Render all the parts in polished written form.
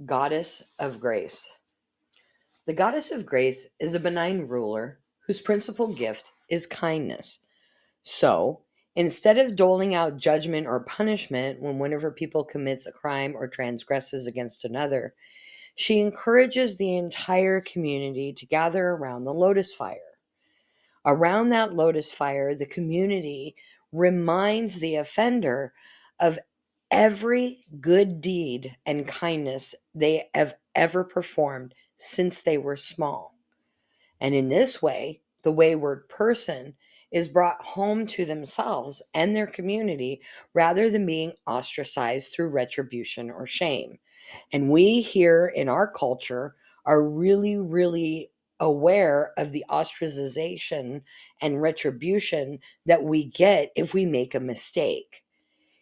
Goddess of Grace. The Goddess of Grace is a benign ruler whose principal gift is kindness. So, instead of doling out judgment or punishment when one of her people commits a crime or transgresses against another, she encourages the entire community to gather around the lotus fire. Around that lotus fire, the community reminds the offender of every good deed and kindness they have ever performed since they were small. And in this way, the wayward person is brought home to themselves and their community rather than being ostracized through retribution or shame. And we here in our culture are really, really aware of the ostracization and retribution that we get if we make a mistake.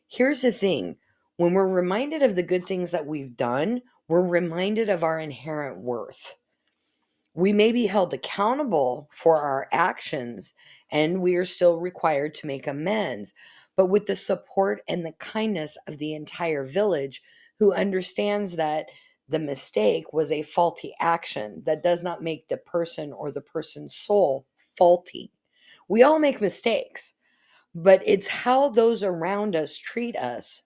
Here's the thing, when we're reminded of the good things that we've done, we're reminded of our inherent worth. We may be held accountable for our actions and we are still required to make amends, but with the support and the kindness of the entire village who understands that the mistake was a faulty action that does not make the person or the person's soul faulty. We all make mistakes, but it's how those around us treat us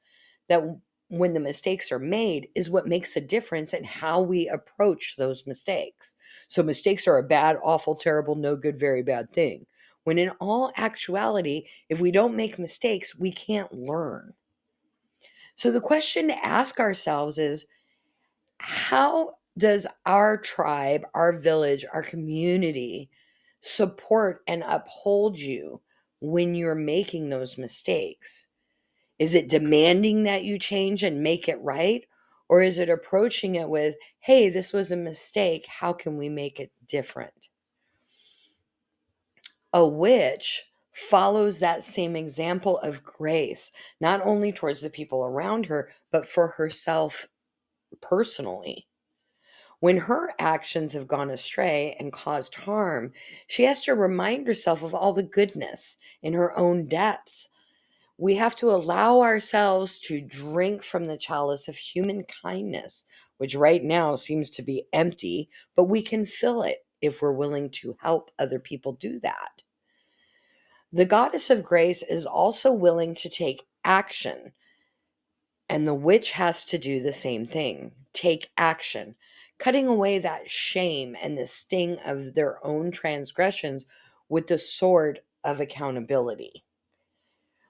that when the mistakes are made is what makes a difference in how we approach those mistakes. So mistakes are a bad, awful, terrible, no good, very bad thing. When in all actuality, if we don't make mistakes, we can't learn. So the question to ask ourselves is, how does our tribe, our village, our community support and uphold you when you're making those mistakes? Is it demanding that you change and make it right? Or is it approaching it with, hey, this was a mistake. How can we make it different? A witch follows that same example of grace, not only towards the people around her, but for herself personally. When her actions have gone astray and caused harm, she has to remind herself of all the goodness in her own depths. We have to allow ourselves to drink from the chalice of human kindness, which right now seems to be empty, but we can fill it if we're willing to help other people do that. The goddess of grace is also willing to take action, and the witch has to do the same thing, take action, cutting away that shame and the sting of their own transgressions with the sword of accountability.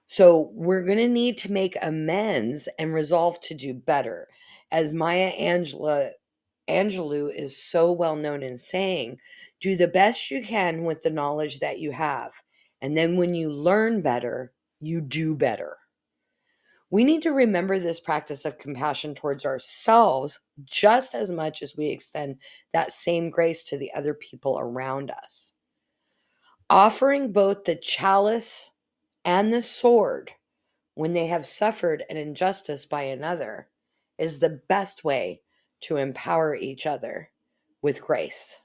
So we're going to need to make amends and resolve to do better. As Maya Angelou is so well known in saying, do the best you can with the knowledge that you have. And then when you learn better, you do better. We need to remember this practice of compassion towards ourselves just as much as we extend that same grace to the other people around us. Offering both the chalice and the sword when they have suffered an injustice by another is the best way to empower each other with grace.